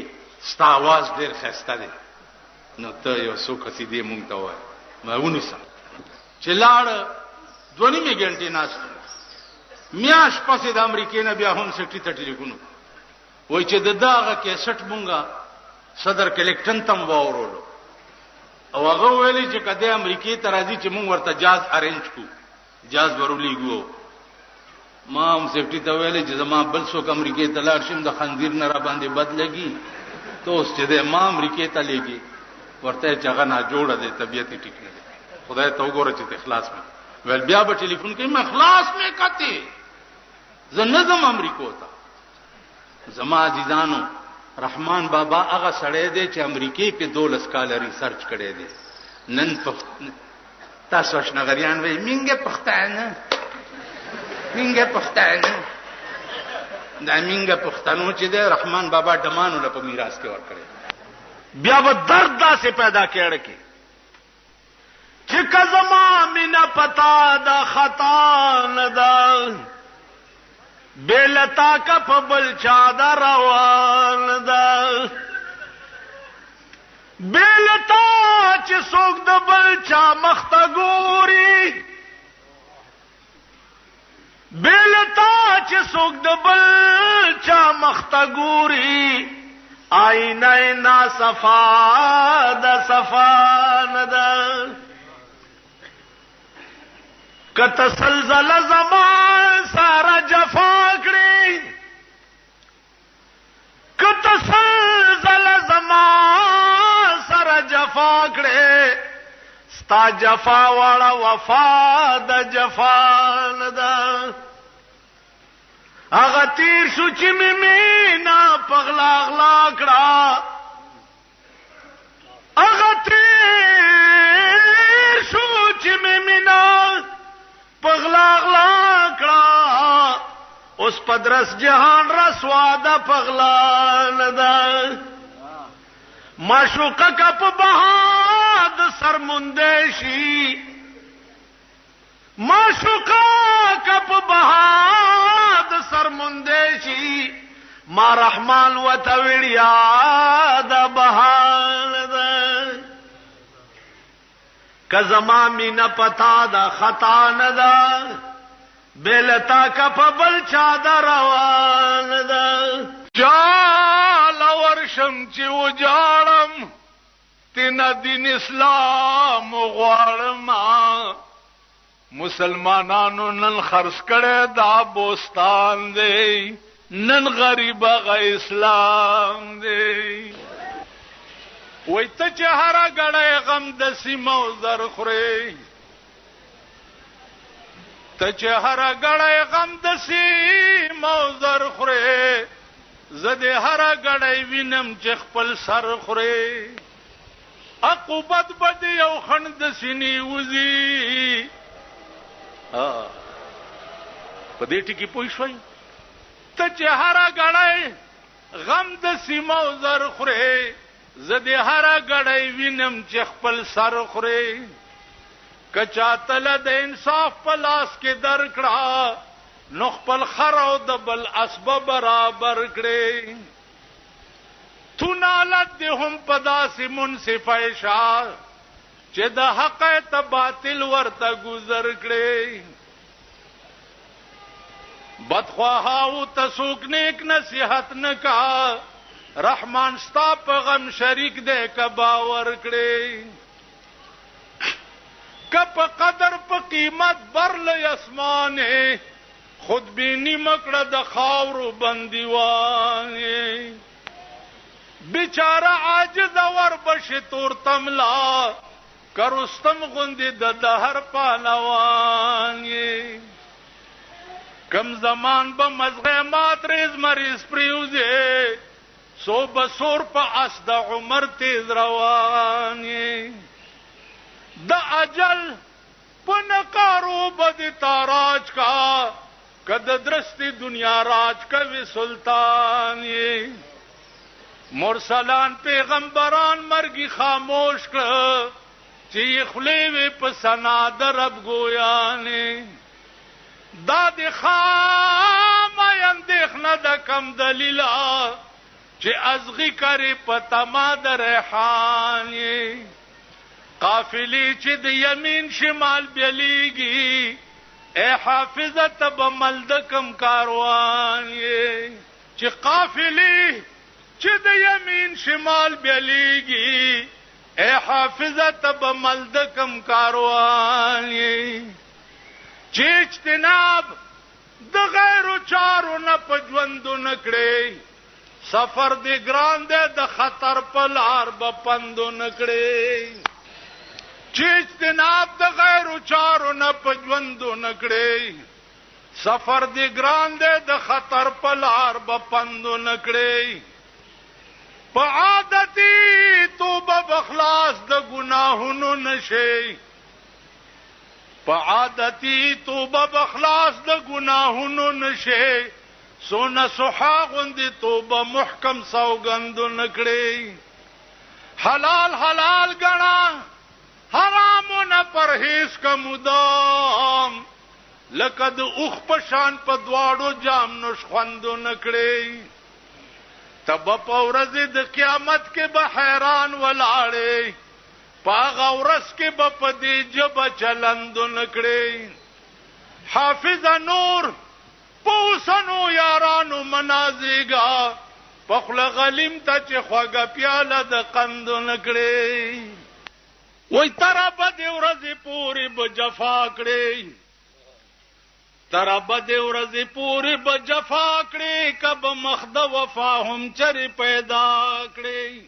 ستا आवाज ډېر خسته دی نو ته یو څو قصیدې مونږ ته وایې ما ونیسم چې لاړ 2 غنټې ناست میاش پسې د امریکای نه بیا هم سټی ته ټلیفون وای چې دغه کیسټ مونږه صدر کلیکټن تم واورولو او هغه ویلي چې کله امریکای ته راځي چې مونږ ورته جاز ارینج کو جاز ورولېګو ما هم سیفټی ته ویلي چې زما بل څوک امریکای ته لاړ شم د خنزیر نه را باندې بد لګي ته اوس چې د ما امریکې ته لېږي ورته چې هغه ناجوړه دی طبیعت یې ټیک نه دی خدای ته وګوره چې اخلاص مې ویل بیا به ټلیفون کوي ما اخلاص مې کته زه نه ځم امریکو ته زما عزیزانو رحمان بابا هغه سړی دی چې امریکې په 12 کال ریسرچ کړی دی نن تاسو شنغریان وایي مینګه پښتانه دا مینګه پښتنو چې دی رحمان بابا ډمانو له په میراث کې ورکړي بیا به درد داسې پیدا کېړ کې چې کزما مینا پتا دا خطا نه ده بیلتا کا په بل چا دا روان ده بیلتا چې څوک د بل چا مخته ګوري بیلتا چې څوک د بل چا مخته ګوري آئینه نا صفا د صفا نه ده کته سلزله زمان سارا جفا کړي کته سلزله زمان سارا جفا کړي ستا جفا واړه وفا د جفا نه ده هغه تیر شو چې مې مینا پغلا غلا کړه هغه تیر شو چې مې مینا پغلا غلا کړه اوس پدرس جهان رسوا د پغلا نه ده معشوقه کا په بهاد سرمندشي معشوقه کا په بهاد سرمندشي ما رحمان وتوړیا د بهان ده کزما مینا پتا دا خطا نه ده بیلتا کا په بل چا دا روان ده جال ورشم چې وجاړم تینا دین اسلام غواړم مسلمانانو نن خرڅ کړي دا بوستان دی نن غریب غ اسلام دی وای ته چې هر غړې غم د سیمو زر خوري ته چې هر غړې غم د سیمو زر خوري زده هر غړې وینم چې خپل سر خوري عقوبت بد یو خند سینې وزي په دې ټکی پوه شوي ته چې هر غړې غم د سیمو زر خوري زده هر غړې وینم چې خپل سر خوري کچا تل د انصاف په لاس کې درکړه نو خپل خر او د بل اسباب برابر کړي تو نالت دې هم پداسې منصف عیشا چې د حق ته باطل ورته گذر کړي بدخواهاو تسوک نیک نصیحت نکا رحمان ستا په غم شریک دې کا باور کړي کپ قدر په قیمت برل اسمانه خود بینی مکړه د خاورو بندیوانه بیچاره عاجز ور بش تور تملا کرستم غوندې د دهر پهلوانه کم زمان به مزغه مات ریز مریض پریوزه سو بسور په اس د عمر تیز روانه د اجل پنکارو بد تاراج کا کد درستی دنیا راج کوي سلطان مرسلان پیغمبران مرگی خاموش کړ چې خلی وی په سنا درب گویانه داد خام اندېخنه د کم دلیلا چې ازغی کری په تما د ریحان قافلی چې د یمین شمال بیلیږي اے حافظه تب ملد کم کاروان چې قافلی چې د یمین شمال بیلیږي اے حافظه تب ملد کم کاروان چې اجتناب د غیر چارو نه پجوندو نکړي سفر دی ګران دی د خطر په لار به پندو نکړي چې اجتناب د غیر چارو نه په ژوندو نکړي سفر دی ګران دی د خطر په لار به پندو نکړي په عادتي توبه بخلاص د ګناهونو نشي په عادتي توبه بخلاص د ګناهونو نشي سونه سوحا غوندي توبه محکم سوګندو نکړي حلال حلال غنا حرامونه پرهیز کا مدام لکه د اوخ په شان په دواړو جام نوش خوندو نکړي تب په ورځ د قیامت کې به حیران ولاړې پاغه ورځ کې به په دې جبه چلندو نکړي حافظ نور پوسنو یارانو منازیگا پخل غلیم تا چه خواگا پیالا دا قندو نکڑی وی ترا بدی ورزی پوری بجفا کڑی ترا بدی ورزی پوری بجفا کڑی کب مخد وفا هم چری پیدا کڑی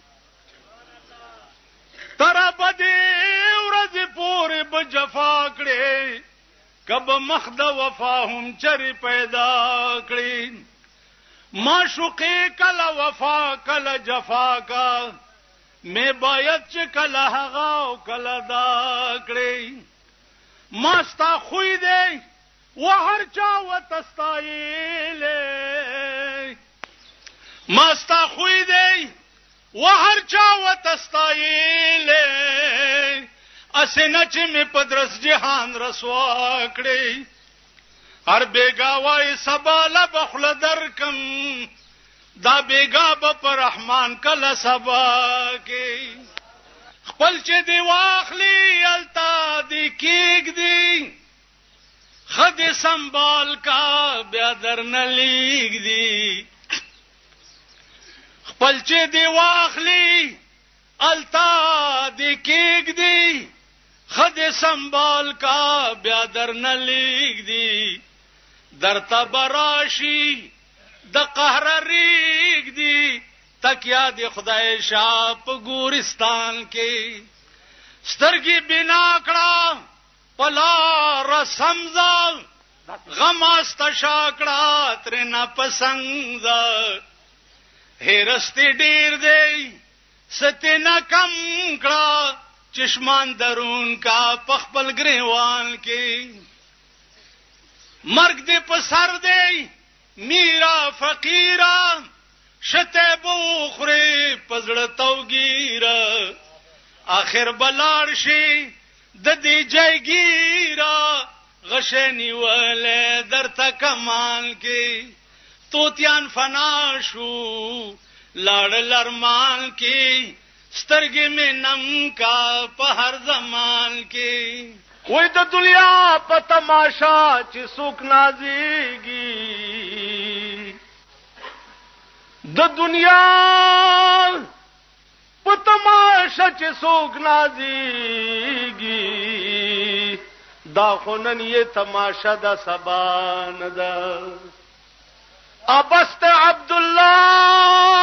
ترا بدی ورزی پوری بجفا کڑی کب مخد وفا هم چری پیدا کړي معشوقې کله وفا کله جفا کا میں باید چې کله هغه او کله دا کړي ماستا خوې دی و هر چا وتستایل ماستا خوې دی و هر چا وتستایل اسنه چې می پدرس جهان رسوا کړی هر بیگا وای سباله بخل درکم دا بیگا په رحمان کله سبا کې خپل چې دی واخلی التا دی کېګ دی خد سنبال کا بیا درن لیگ دی خپل چې دی واخلی التا دی کېګ دی خد سنبال کا بیا در نلیگ دی در تبراشی د قهر ریگ دی تکیا دی خدای شاه په ګورستان کې سترګې بنا کړه پلا رسمزا غم استشا کړه تر نه پسنګ هرستی ډیر دی ستنه کم کړه چشمان درون کا پخپل گریوان کی مرگ دے پسر دے میرا فقیرا شتے بوخری پزڑتو گیرا آخر بلارشی ددی جائے گیرا غشنی والے در تکمان کی توتیان فناشو لاڑ لرمان کی سترګې مې نم کا په هر زمان کې وای د دنیا په تماشا چې څوک نازيږي د دنیا په تماشا چې څوک نازيږي دا خونن یې تماشا د سبا نه ده ابست عبد الله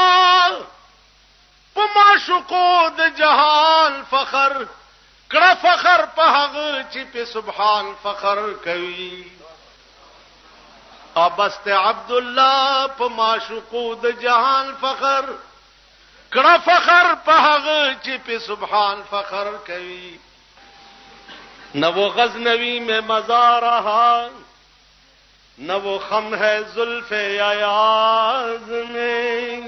معشوقو د جهان فخر کړه فخر په هغه چې په سبحان فخر کوي ابست عبد الله په معشوقو د جهان فخر کړه فخر په هغه چې په سبحان فخر کوي نو غزنوی میں مزار رہا نہ وہ خم ہے زلف ایاز میں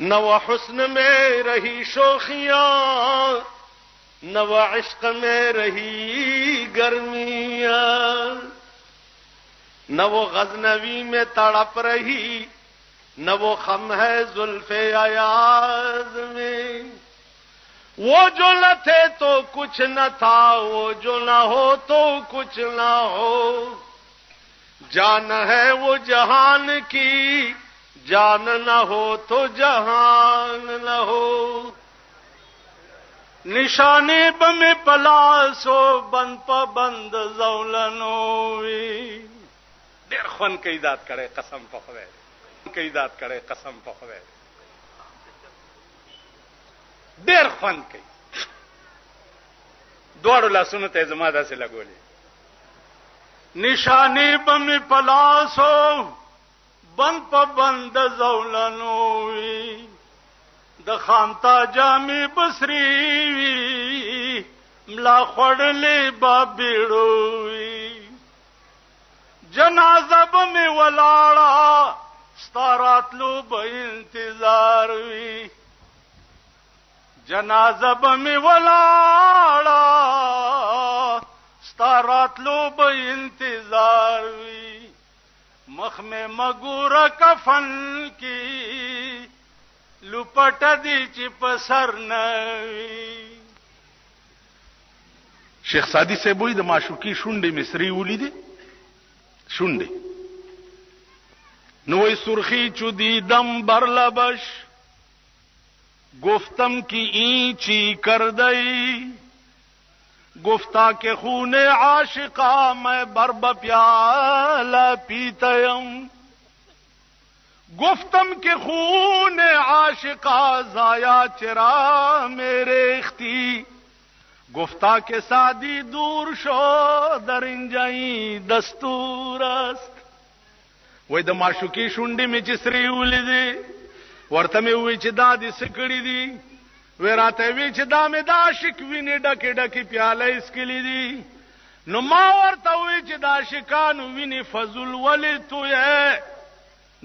نہ وہ حسن میں رہی شوخیاں نہ وہ عشق میں رہی گرمیاں نہ وہ غزنوی میں تڑپ رہی نہ وہ خم ہے زلف ایاز میں وہ جو نہ تھے تو کچھ نہ تھا وہ جو نہ ہو تو کچھ نہ ہو جان ہے وہ جہان کی جان نہ ہو تو جہان نہ ہو نشانے بم پلاسو بند پا بند زولنوی دیر خون کی ذات کرے قسم پا خدای کوي ذات کړي قسم په خدای ډېر خوند کوي دواړو لاسونو ته زما داسې لګولې نشانه بم پلاسو بند په بند زولنو وی د خامتا جامې بصری وی ملا خړلې بابېړو وی جنازه بم ولاړه ستاراتلو به انتظار وی جنازه بم ولاړه ستاراتلو به انتظار وی مخ میں مګور کفن کی لپټ دی چې پسر نوي شیخ سادی سے بوئی د معشوقی شونډې مصری ولیدي شونډې نوې سرخی چودی دم برلبش گفتم کی اینچی کردئی گفتا کہ خون عاشقا میں برب پیالہ پیتیم گفتم کہ خون عاشقا ضائع چرا میرے اختی گفتا کہ سادی دور شو در انجائی دستور است وای د معشوقی شونډې می چې سری ولیدي ورته می وی چې دادی سکړی دی وراته وی چې دا مې دا عاشق ویني ډکه ډکه پیاله اسکلی دي نو ما ورته وی چې دا عاشقانو ویني فضل ولی تو یې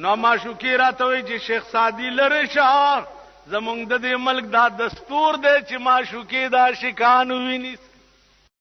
نو معشوقی راته وی چې شیخ سادی لره شاه زمونږ د دې ملک دا دستور دی چې معشوقی دا عاشقانو ویني